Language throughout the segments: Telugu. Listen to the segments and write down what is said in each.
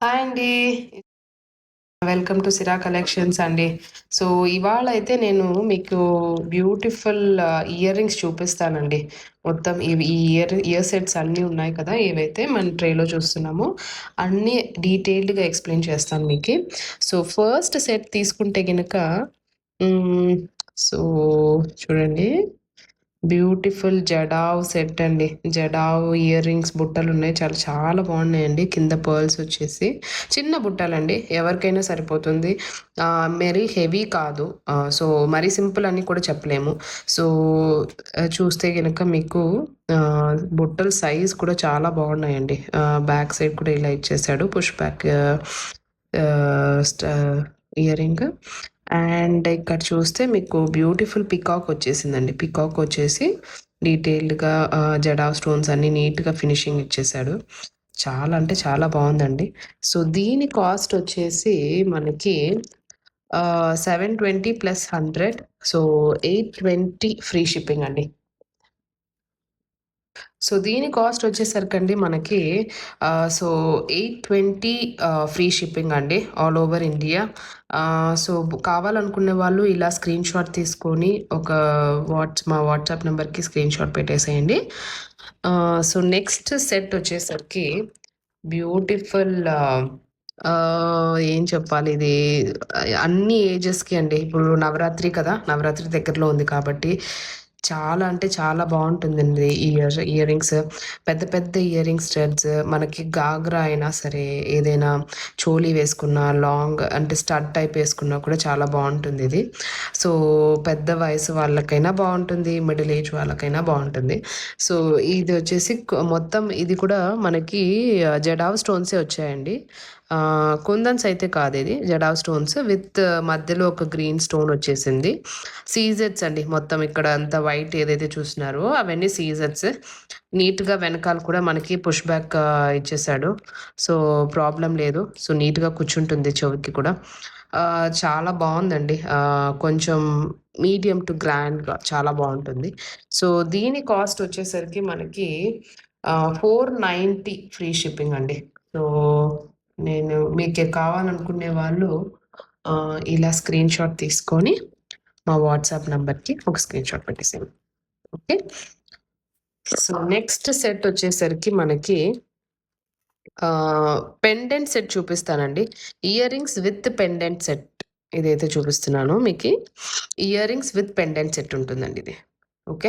హాయ్ అండి. వెల్కమ్ టు సిరా కలెక్షన్స్ అండి. సో ఇవాళ అయితే నేను మీకు బ్యూటిఫుల్ ఇయర్ రింగ్స్ చూపిస్తానండి. మొత్తం ఈ ఇయర్ సెట్స్ అన్నీ ఉన్నాయి కదా, ఏవైతే మన ట్రేలో చూస్తున్నామో అన్నీ డీటెయిల్డ్గా ఎక్స్ప్లెయిన్ చేస్తాను మీకు. సో ఫస్ట్ సెట్ తీసుకుంటే కనుక సో చూడండి, బ్యూటిఫుల్ జడావ్ సెట్ అండి. జడావ్ ఇయర్ రింగ్స్ బుట్టలు ఉన్నాయి, చాలా చాలా బాగున్నాయండి. కింద పర్ల్స్ వచ్చేసి చిన్న బుట్టలండి, ఎవరికైనా సరిపోతుంది. మరీ హెవీ కాదు, సో మరీ సింపుల్ అని కూడా చెప్పలేము. సో చూస్తే కనుక మీకు బుట్టల సైజ్ కూడా చాలా బాగున్నాయండి. బ్యాక్ సైడ్ కూడా ఇలా ఇచ్చేసాడు push back ear ring. And ఇక్కడ చూస్తే మీకు బ్యూటిఫుల్ పికాక్ వచ్చేసిందండి. పికాక్ వచ్చేసి డీటెయిల్డ్గా జడా స్టోన్స్ అన్ని నీట్గా ఫినిషింగ్ ఇచ్చేసాడు. చాలా అంటే చాలా బాగుందండి. సో దీని కాస్ట్ వచ్చేసి మనకి 720 ప్లస్ 100, సో 820 ఫ్రీ షిప్పింగ్ అండి. సో దీని కాస్ట్ వచ్చేసరికండి మనకి సో 820 ఫ్రీ షిప్పింగ్ అండి, ఆల్ ఓవర్ ఇండియా. సో కావాలనుకునే వాళ్ళు ఇలా స్క్రీన్ షాట్ తీసుకొని ఒక మా వాట్సాప్ నెంబర్కి స్క్రీన్ షాట్ పెట్టేసేయండి. సో నెక్స్ట్ సెట్ వచ్చేసరికి బ్యూటిఫుల్, ఏం చెప్పాలి, ఇది అన్ని ఏజెస్కి అండి. ఇప్పుడు నవరాత్రి కదా, నవరాత్రి దగ్గరలో ఉంది కాబట్టి చాలా అంటే చాలా బాగుంటుందండి. ఇయర్ రింగ్స్, పెద్ద పెద్ద ఇయర్ రింగ్స్ స్టడ్స్, మనకి గాగ్రా అయినా సరే, ఏదైనా చోలీ వేసుకున్నా, లాంగ్ అంటే స్టడ్ టైప్ వేసుకున్నా కూడా చాలా బాగుంటుంది ఇది. సో పెద్ద వయసు వాళ్ళకైనా బాగుంటుంది, మిడిల్ ఏజ్ వాళ్ళకైనా బాగుంటుంది. సో ఇది వచ్చేసి మొత్తం ఇది కూడా మనకి జడావ్ స్టోన్సే వచ్చాయండి. కుందన్స్ అయితే కాదు, ఇది జడావ్ స్టోన్స్ విత్ మధ్యలో ఒక గ్రీన్ స్టోన్ వచ్చేసింది. సీజెట్స్ అండి, మొత్తం ఇక్కడ అంతా వైట్ ఏదైతే చూస్తున్నారో అవన్నీ సీజెట్స్. నీట్గా వెనకాల కూడా మనకి పుష్ బ్యాక్ ఇచ్చేసాడు, సో ప్రాబ్లం లేదు. సో నీట్గా కూర్చుంటుంది చెవికి కూడా. చాలా బాగుందండి, కొంచెం మీడియం టు గ్రాండ్గా చాలా బాగుంటుంది. సో దీని కాస్ట్ వచ్చేసరికి మనకి 490 ఫ్రీ షిప్పింగ్ అండి. సో నేను మీకు కావాలనుకునే వాళ్ళు ఇలా స్క్రీన్ షాట్ తీసుకొని మా వాట్సాప్ నెంబర్కి ఒక స్క్రీన్ షాట్ పెట్టేసాను. ఓకే. సో నెక్స్ట్ సెట్ వచ్చేసరికి మనకి పెండెంట్ సెట్ చూపిస్తానండి. Ear rings with pendant set ఇదైతే చూపిస్తున్నాను మీకు. Ear rings with pendant set ఉంటుందండి ఇది. ఓకే.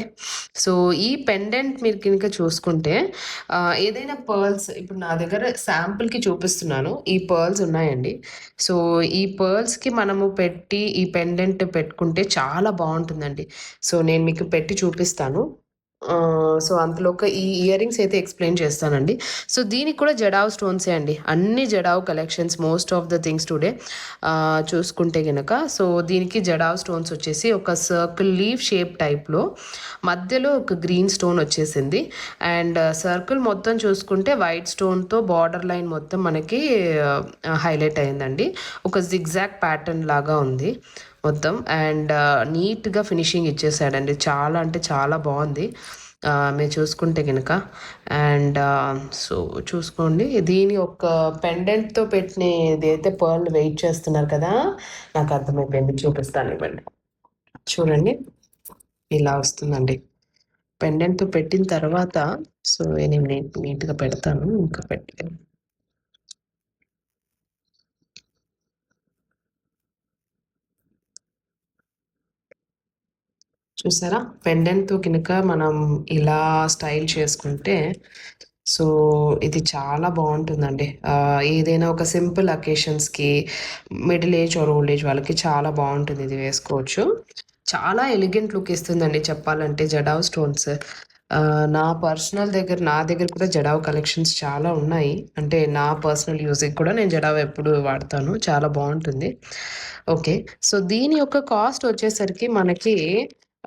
సో ఈ పెండెంట్ మీరు కనుక చూసుకుంటే ఏదైనా పర్ల్స్, ఇప్పుడు నా దగ్గర శాంపుల్కి చూపిస్తున్నాను, ఈ పర్ల్స్ ఉన్నాయండి. సో ఈ పర్ల్స్కి మనము పెట్టి ఈ పెండెంట్ పెట్టుకుంటే చాలా బాగుంటుందండి. సో నేను మీకు పెట్టి చూపిస్తాను. సో అంతలో ఈ ఇయర్ రింగ్స్ అయితే ఎక్స్ప్లెయిన్ చేస్తానండి. సో దీనికి కూడా జడావ్ స్టోన్సే అండి, అన్ని jadau collections most of the things today చూసుకుంటే కనుక. సో దీనికి జడావ్ స్టోన్స్ వచ్చేసి ఒక సర్కిల్ లీవ్ షేప్ టైప్లో మధ్యలో ఒక గ్రీన్ స్టోన్ వచ్చేసింది. అండ్ సర్కిల్ మొత్తం చూసుకుంటే వైట్ స్టోన్తో బార్డర్ లైన్ మొత్తం మనకి హైలైట్ అయిందండి. ఒక జిగ్జాగ్ ప్యాటర్న్ లాగా ఉంది మొత్తం. అండ్ నీట్గా ఫినిషింగ్ ఇచ్చేసాడండి, చాలా అంటే చాలా బాగుంది మీరు చూసుకుంటే కనుక. అండ్ సో చూసుకోండి, దీని ఒక పెండెంట్తో పెట్టిన ఏదైతే పర్ల్ వెయిట్ చేస్తున్నారు కదా, నాకు అర్థమైపోయింది, చూపిస్తాను ఇవ్వండి. చూడండి, ఇలా వస్తుందండి పెండెంట్తో పెట్టిన తర్వాత. సో నేను నీట్గా పెడతాను, ఇంకా పెట్టాను. చూసారా, పెండెంట్తో కనుక మనం ఇలా స్టైల్ చేసుకుంటే సో ఇది చాలా బాగుంటుందండి. ఏదైనా ఒక సింపుల్ అకేషన్స్కి, middle age or old age వాళ్ళకి చాలా బాగుంటుంది, ఇది వేసుకోవచ్చు. చాలా ఎలిగెంట్ లుక్ ఇస్తుందండి చెప్పాలంటే జడావ్ స్టోన్స్. నా దగ్గర కూడా జడావ్ కలెక్షన్స్ చాలా ఉన్నాయి. అంటే నా పర్సనల్ యూజ్కి కూడా నేను జడావ్ ఎప్పుడు వాడతాను, చాలా బాగుంటుంది. ఓకే. సో దీని యొక్క కాస్ట్ వచ్చేసరికి మనకి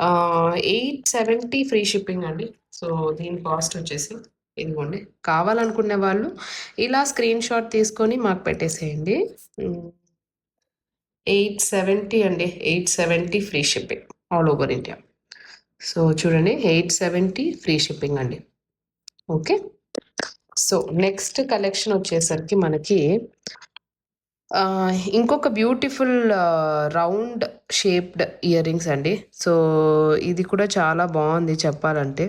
870 ఫ్రీ షిప్పింగ్ అండి. సో దీని కాస్ట్ వచ్చేసి ఇదిగోండి, కావాలనుకునే వాళ్ళు ఇలా స్క్రీన్ షాట్ తీసుకొని మాకు పెట్టేసేయండి. 870 అండి, 870 free shipping all over India. So చూడండి, 870 ఫ్రీ షిప్పింగ్ అండి. ఓకే. సో నెక్స్ట్ కలెక్షన్ వచ్చేసరికి మనకి ఇంకొక beautiful round shaped ear rings అండి. సో ఇది కూడా చాలా బాగుంది చెప్పాలంటే.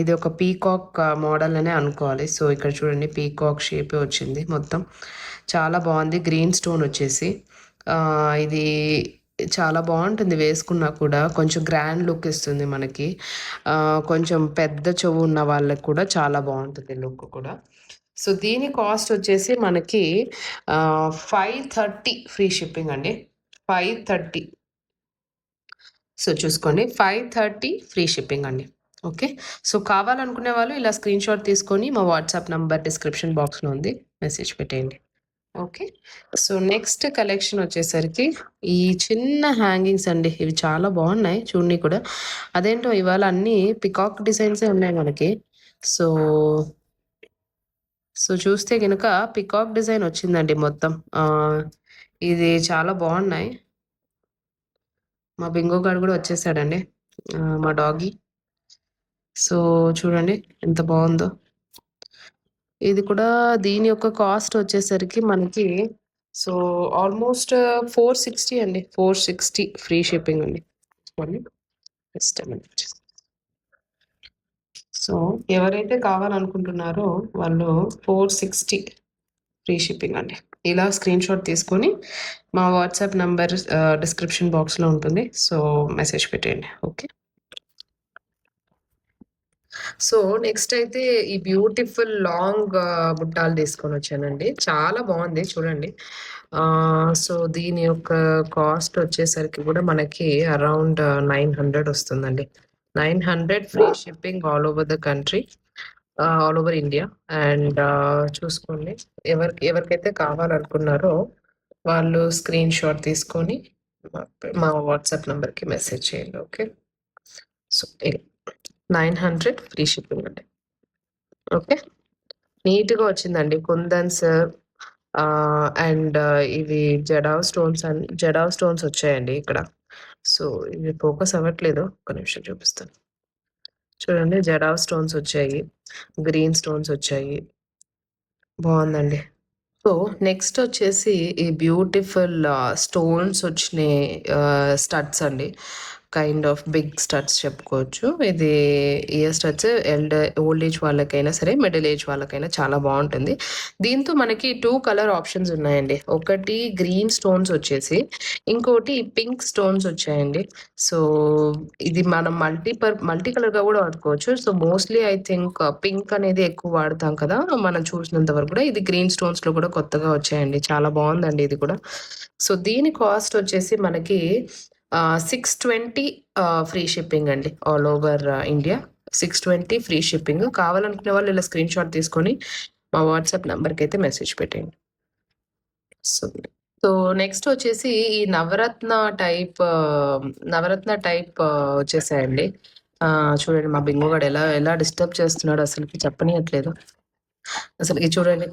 ఇది ఒక పీకాక్ మోడల్ అనే అనుకోవాలి. సో ఇక్కడ చూడండి పీకాక్ షేప్ వచ్చింది మొత్తం. చాలా బాగుంది. గ్రీన్ స్టోన్ వచ్చేసి ఇది చాలా బాగుంటుంది వేసుకున్నా కూడా. కొంచెం గ్రాండ్ లుక్ ఇస్తుంది మనకి. కొంచెం పెద్ద చెవు ఉన్న వాళ్ళకి కూడా చాలా బాగుంటుంది లుక్ కూడా. సో దీని కాస్ట్ వచ్చేసి మనకి 530 ఫ్రీ షిప్పింగ్ అండి. 530. సో చూసుకోండి 530 ఫ్రీ షిప్పింగ్ అండి. ఓకే. సో కావాలనుకునే వాళ్ళు ఇలా స్క్రీన్ షాట్ తీసుకొని మా వాట్సాప్ నంబర్ డిస్క్రిప్షన్ బాక్స్లో ఉంది, మెసేజ్ పెట్టేయండి. ఓకే. సో నెక్స్ట్ కలెక్షన్ వచ్చేసరికి ఈ చిన్న హ్యాంగింగ్స్ అండి. ఇవి చాలా బాగున్నాయి చూడండి కూడా. అదేంటో ఇవాళ అన్ని పికాక్ డిజైన్సే ఉన్నాయి మనకి. సో సో చూస్తే కనుక పికాక్ డిజైన్ వచ్చిందండి మొత్తం. ఇది చాలా బాగున్నాయి. మా బింగో గాడు కూడా వచ్చేసాడండి, మా డాగి. సో చూడండి ఎంత బాగుందో. ఇది కూడా దీని యొక్క కాస్ట్ వచ్చేసరికి మనకి సో ఆల్మోస్ట్ 460 అండి. 460 ఫ్రీ షిప్పింగ్ అండి. సో ఎవరైతే కావాలనుకుంటున్నారో వాళ్ళు 460 ఫ్రీ షిప్పింగ్ అండి. ఇలా స్క్రీన్ షాట్ తీసుకొని మా వాట్సాప్ నంబర్ డిస్క్రిప్షన్ బాక్స్లో ఉంటుంది. సో మెసేజ్ పెట్టేయండి. ఓకే. సో నెక్స్ట్ అయితే ఈ బ్యూటిఫుల్ లాంగ్ బుట్టాలు తీసుకొని వచ్చానండి. చాలా బాగుంది చూడండి. సో దీని యొక్క కాస్ట్ వచ్చేసరికి కూడా మనకి అరౌండ్ 900 వస్తుందండి. 900 free shipping all over the country, all over India. And చూసుకోండి ఎవరికైతే కావాలనుకున్నారో వాళ్ళు స్క్రీన్ షాట్ తీసుకొని మా వాట్సాప్ నెంబర్కి మెసేజ్ చేయండి. ఓకే. సో 900 ఫ్రీ షిప్పింగ్ అండి. ఓకే. నీట్గా వచ్చిందండి. కుందన్స్ అండ్ ఇవి జడావ్ స్టోన్స్ వచ్చాయండి ఇక్కడ. సో ఇది ఫోకస్ అవ్వట్లేదు, ఒక నిమిషం చూపిస్తాను. చూడండి జడావ్ స్టోన్స్ వచ్చాయి, గ్రీన్ స్టోన్స్ వచ్చాయి, బాగుందండి. సో నెక్స్ట్ వచ్చేసి ఈ బ్యూటిఫుల్ స్టోన్స్ వచ్చినాయి స్టడ్స్ అండి. కైండ్ ఆఫ్ బిగ్ స్టడ్స్ చెప్పుకోవచ్చు. ఇది ఇయర్ స్టడ్స్ ఓల్డ్ ఏజ్ వాళ్ళకైనా సరే, మిడిల్ ఏజ్ వాళ్ళకైనా చాలా బాగుంటుంది. దీంతో మనకి 2 కలర్ ఆప్షన్స్ ఉన్నాయండి. ఒకటి గ్రీన్ స్టోన్స్ వచ్చేసి, ఇంకోటి పింక్ స్టోన్స్ వచ్చాయండి. సో ఇది మనం మల్టీ కలర్గా కూడా వాడుకోవచ్చు. So mostly I think pink అనేది ఎక్కువ వాడతాం కదా మనం చూసినంత వరకు కూడా. ఇది గ్రీన్ స్టోన్స్లో కూడా కొత్తగా వచ్చాయండి. చాలా బాగుందండి ఇది కూడా. సో దీని కాస్ట్ వచ్చేసి మనకి 620 ఫ్రీ షిప్పింగ్ అండి all over India. 620 free shipping. కావాలనుకునే వాళ్ళు ఇలా స్క్రీన్ షాట్ తీసుకొని మా వాట్సాప్ నెంబర్కి అయితే మెసేజ్ పెట్టండి. సో నెక్స్ట్ వచ్చేసి ఈ నవరత్న టైప్ వచ్చేసాయండి. చూడండి మా బింగోగాడు ఎలా డిస్టర్బ్ చేస్తున్నాడు, అసలుకి చెప్పనీయట్లేదు అసలుకి. చూడండి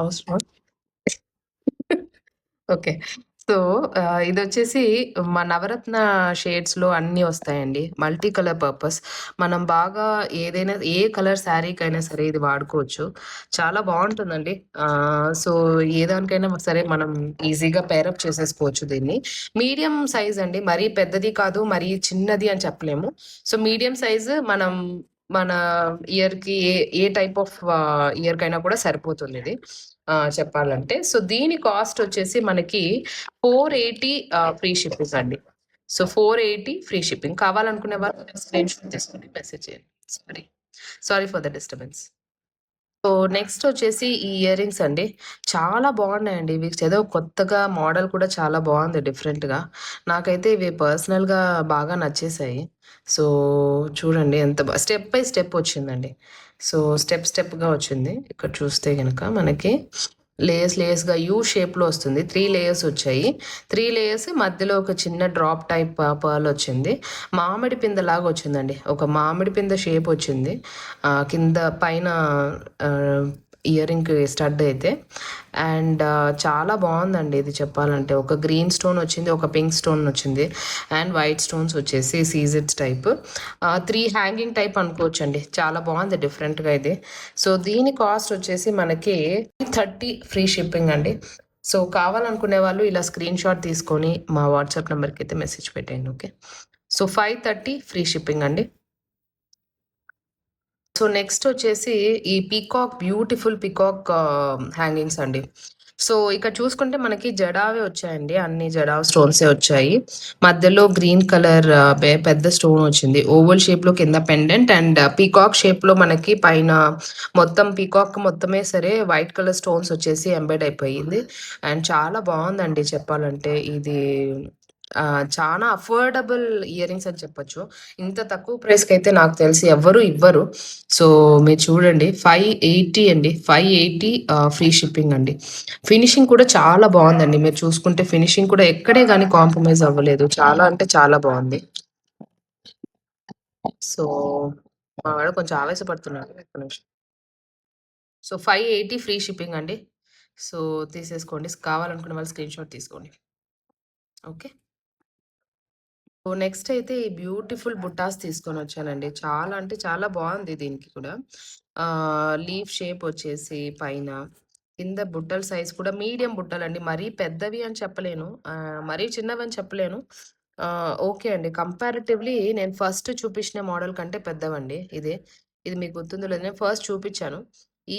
అవసరం. ఓకే. సో ఇది వచ్చేసి మా నవరత్న షేడ్స్లో అన్నీ వస్తాయండి. Multi colour purpose. మనం బాగా ఏదైనా ఏ కలర్ శారీకైనా సరే ఇది వాడుకోవచ్చు. చాలా బాగుంటుందండి. సో ఏ దానికైనా సరే మనం ఈజీగా పేరప్ చేసేసుకోవచ్చు దీన్ని. మీడియం సైజ్ అండి, మరీ పెద్దది కాదు, మరీ చిన్నది అని చెప్పలేము. సో మీడియం సైజు మన ఇయర్కి ఏ టైప్ ఆఫ్ ఇయర్కైనా కూడా సరిపోతుంది ఇది చెప్పాలంటే. సో దీని కాస్ట్ వచ్చేసి మనకి 480 ఫ్రీ షిప్పింగ్ అండి. So 480 free shipping. కావాలనుకునే వాళ్ళు స్క్రీన్ షాట్ తీసుకొని మెసేజ్ చేయండి. Sorry for the disturbance. So next వచ్చేసి ఈ ఇయర్ రింగ్స్ అండి. చాలా బాగున్నాయండి ఇవి. ఏదో కొత్తగా మోడల్ కూడా చాలా బాగుంది డిఫరెంట్గా. నాకైతే ఇవి పర్సనల్గా బాగా నచ్చేసాయి. సో చూడండి ఎంత స్టెప్ బై స్టెప్ వచ్చిందండి. సో స్టెప్గా వచ్చింది. ఇక్కడ చూస్తే కనుక మనకి లేయర్స్గా యూ షేప్లో వస్తుంది. 3 లేయర్స్ వచ్చాయి. 3 లేయర్స్ మధ్యలో ఒక చిన్న డ్రాప్ టైప్ పర్ల్ వచ్చింది. మామిడి పిందెలాగా వచ్చిందండి. ఒక మామిడి పిందె షేప్ వచ్చింది. కింద పైన ఇయర్ రింగ్ స్టడ్ అయితే. అండ్ చాలా బాగుందండి ఇది చెప్పాలంటే. ఒక గ్రీన్ స్టోన్ వచ్చింది, ఒక పింక్ స్టోన్ వచ్చింది, అండ్ వైట్ స్టోన్స్ వచ్చేసి సీజెడ్స్ టైప్. 3 హ్యాంగింగ్ టైప్ అనుకోవచ్చండి. చాలా బాగుంది డిఫరెంట్గా ఇది. సో దీని కాస్ట్ వచ్చేసి మనకి 30 ఫ్రీ షిప్పింగ్ అండి. సో కావాలనుకునే వాళ్ళు ఇలా స్క్రీన్ షాట్ తీసుకొని మా వాట్సాప్ నెంబర్కి అయితే మెసేజ్ పెట్టండి. ఓకే, సో 530 ఫ్రీ షిప్పింగ్ అండి. సో నెక్స్ట్ వచ్చేసి ఈ పీకాక్, బ్యూటిఫుల్ పీకాక్ హ్యాంగింగ్స్ అండి. సో ఇక్కడ చూసుకుంటే మనకి జడావే వచ్చాయండి, అన్ని జడావ్ స్టోన్సే వచ్చాయి. మధ్యలో గ్రీన్ కలర్ పెద్ద స్టోన్ వచ్చింది, ఓవల్ షేప్ లో కింద పెండెంట్, అండ్ పీకాక్ షేప్ లో మనకి పైన మొత్తం పీకాక్ మొత్తమే సరే వైట్ కలర్ స్టోన్స్ వచ్చేసి ఎంబెడ్ అయిపోయింది. అండ్ చాలా బాగుందండి చెప్పాలంటే. ఇది చాలా అఫోర్డబుల్ ఇయర్ రింగ్స్ అని చెప్పొచ్చు. ఇంత తక్కువ ప్రైస్కి అయితే నాకు తెలిసి ఎవ్వరు ఇవ్వరు. సో మీరు చూడండి, 580 అండి, 580 ఫ్రీ షిప్పింగ్ అండి. ఫినిషింగ్ కూడా చాలా బాగుందండి. మీరు చూసుకుంటే ఫినిషింగ్ కూడా ఎక్కడే కానీ కాంప్రమైజ్ అవ్వలేదు. చాలా అంటే చాలా బాగుంది. సో మా వాడు కొంచెం ఆవేశపడుతున్నాడు, ఒక్క నిమిషం. సో 580 ఫ్రీ షిప్పింగ్ అండి. సో తీసేసుకోండి, కావాలనుకున్న వాళ్ళు స్క్రీన్ షాట్ తీసుకోండి. ఓకే, సో నెక్స్ట్ అయితే ఈ బ్యూటిఫుల్ బుట్టాస్ తీసుకొని వచ్చానండి. చాలా అంటే చాలా బాగుంది. దీనికి కూడా లీఫ్ షేప్ వచ్చేసి పైన కింద బుట్టల సైజ్ కూడా మీడియం బుట్టలండి. మరీ పెద్దవి అని చెప్పలేను, మరీ చిన్నవి అని చెప్పలేను. ఓకే అండి, కంపారిటివ్లీ నేను ఫస్ట్ చూపించిన మోడల్ కంటే పెద్దవండి. ఇది మీకు గుర్తుందో లేదు, నేను ఫస్ట్ చూపించాను.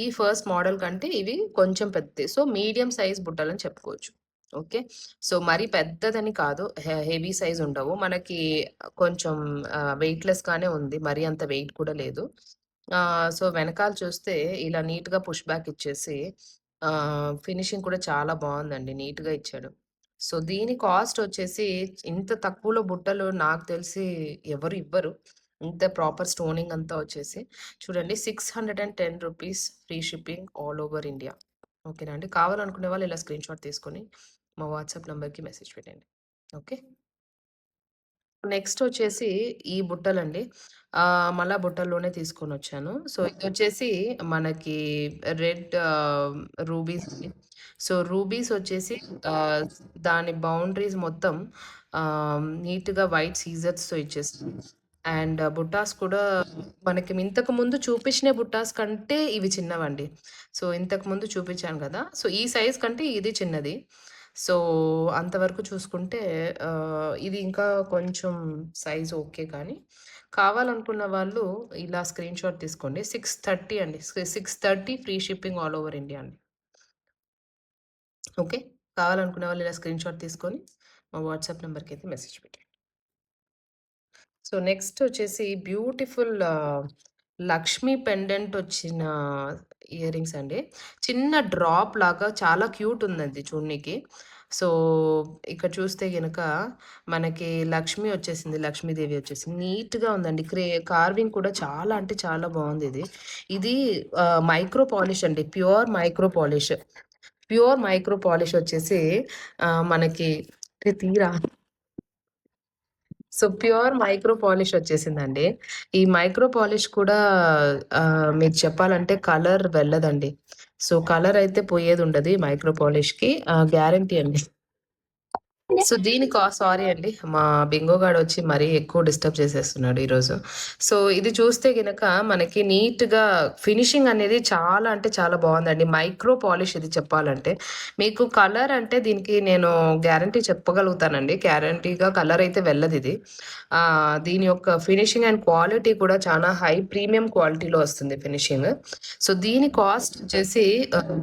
ఈ ఫస్ట్ మోడల్ కంటే ఇవి కొంచెం పెద్దది. సో మీడియం సైజ్ బుట్టలని చెప్పుకోవచ్చు. ఓకే, సో మరీ పెద్దదని కాదు, హెవీ సైజ్ ఉండవు మనకి. కొంచెం వెయిట్‌లెస్ గానే ఉంది, మరీ అంత వెయిట్ కూడా లేదు. సో వెనకాల చూస్తే ఇలా నీట్‌గా పుష్ బ్యాక్ ఇచ్చేసి ఫినిషింగ్ కూడా చాలా బాగుందండి, నీట్‌గా ఇచ్చాడు. సో దీని కాస్ట్ వచ్చేసి, ఇంత తక్కువలో బుట్టలు నాకు తెలిసి ఎవరు ఇవ్వరు. ఇంత ప్రాపర్ స్టోనింగ్ అంతా వచ్చేసి చూడండి, 610 rupees free shipping all over India. ఓకేనా అండి, కావాలనుకునే వాళ్ళు ఇలా స్క్రీన్ షాట్ తీసుకొని మా వాట్సాప్ నెంబర్కి మెసేజ్ పెట్టండి. ఓకే, నెక్స్ట్ వచ్చేసి ఈ బుట్టలండి. మళ్ళా బుట్టల్లోనే తీసుకొని వచ్చాను. సో ఇది వచ్చేసి మనకి రెడ్ రూబీస్. సో రూబీస్ వచ్చేసి దాని బౌండరీస్ మొత్తం నీట్గా వైట్ సీజర్స్తో ఇచ్చేసి, అండ్ బుట్టాస్ కూడా మనకి ఇంతకు ముందు చూపించిన బుట్టాస్ కంటే ఇవి చిన్నవండి. సో ఇంతకు ముందు చూపించాను కదా, సో ఈ సైజ్ కంటే ఇది చిన్నది. సో అంతవరకు చూసుకుంటే ఇది ఇంకా కొంచెం సైజ్ ఓకే, కానీ కావాలనుకున్న వాళ్ళు ఇలా స్క్రీన్ షాట్ తీసుకోండి. 630 అండి, 630 free shipping all over India అండి. ఓకే, కావాలనుకునే వాళ్ళు ఇలా స్క్రీన్ షాట్ తీసుకొని మా వాట్సాప్ నెంబర్కి అయితే మెసేజ్ పెట్టండి. సో నెక్స్ట్ వచ్చేసి బ్యూటిఫుల్ లక్ష్మీ పెండెంట్ వచ్చిన ఇయర్ రింగ్స్ అండి. చిన్న డ్రాప్ లాగా చాలా క్యూట్ ఉందండి చూడనీకి. సో ఇక్కడ చూస్తే గనుక మనకి లక్ష్మి వచ్చేసింది, లక్ష్మీదేవి వచ్చేసింది, నీట్గా ఉందండి. కార్వింగ్ కూడా చాలా అంటే చాలా బాగుంది. ఇది మైక్రో పాలిష్ అండి, pure micro polish. Pure micro polish వచ్చేసి మనకి తీరా సో ప్యూర్ మైక్రో పాలిష్ వచ్చేసిందండి. ఈ మైక్రో పాలిష్ కూడా మీకు చెప్పాలంటే కలర్ వెళ్ళదండి. సో కలర్ అయితే పోయేది ఉండదు ఈ మైక్రో పాలిష్‌కి, గ్యారంటీ అండి. సో దీని సారీ అండి, మా బింగో గాడు వచ్చి మరీ ఎక్కువ డిస్టర్బ్ చేసేస్తున్నాడు ఈరోజు. సో ఇది చూస్తే గనక మనకి నీట్‌గా ఫినిషింగ్ అనేది చాలా అంటే చాలా బాగుందండి. మైక్రో పాలిష్ ఇది చెప్పాలంటే. మీకు కలర్ అంటే దీనికి నేను గ్యారంటీ చెప్పగలుగుతానండి. గ్యారంటీగా కలర్ అయితే వెళ్ళదు ఇది. దీని యొక్క ఫినిషింగ్ అండ్ క్వాలిటీ కూడా చాలా హై ప్రీమియం క్వాలిటీలో వస్తుంది ఫినిషింగ్. సో దీని కాస్ట్ వచ్చేసి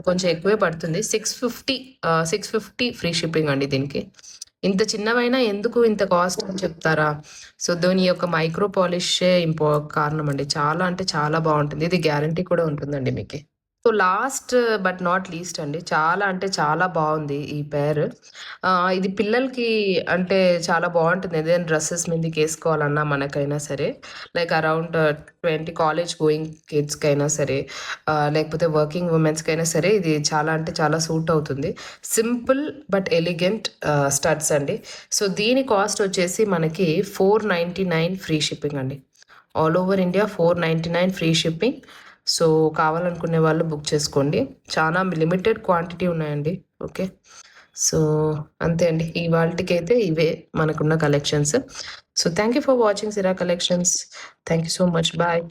కొంచెం ఎక్కువే పడుతుంది. 650 ఫ్రీ షిప్పింగ్ అండి దీనికి. ఇంత చిన్నవైనా ఎందుకు ఇంత కాస్ట్ అని చెప్తారా? సో దీని యొక్క మైక్రో పాలిషే కారణం అండి. చాలా అంటే చాలా బాగుంటుంది. ఇది గ్యారంటీ కూడా ఉంటుందండి మీకు. So last but not least అండి, చాలా అంటే చాలా బాగుంది ఈ పేర్. ఇది పిల్లలకి అంటే చాలా బాగుంటుంది. ఏదైనా డ్రెస్సెస్ మీదకి వేసుకోవాలన్నా మనకైనా సరే, లైక్ అరౌండ్ 20 కాలేజ్ గోయింగ్ కిడ్స్కి అయినా సరే, లేకపోతే వర్కింగ్ ఉమెన్స్కి అయినా సరే ఇది చాలా అంటే చాలా సూట్ అవుతుంది. సింపుల్ బట్ ఎలిగెంట్ స్టడ్స్ అండి. సో దీని కాస్ట్ వచ్చేసి మనకి 499 ఫ్రీ షిప్పింగ్ అండి. All over India 499 free shipping. So కావాలనుకునే వాళ్ళు బుక్ చేసుకోండి. చాలా లిమిటెడ్ క్వాంటిటీ ఉన్నాయండి. ఓకే. సో అంతే అండి. ఇవాల్టికైతే ఇవే మనకున్న కలెక్షన్స్. So thank you for watching Sira collections. Thank you so much. Bye.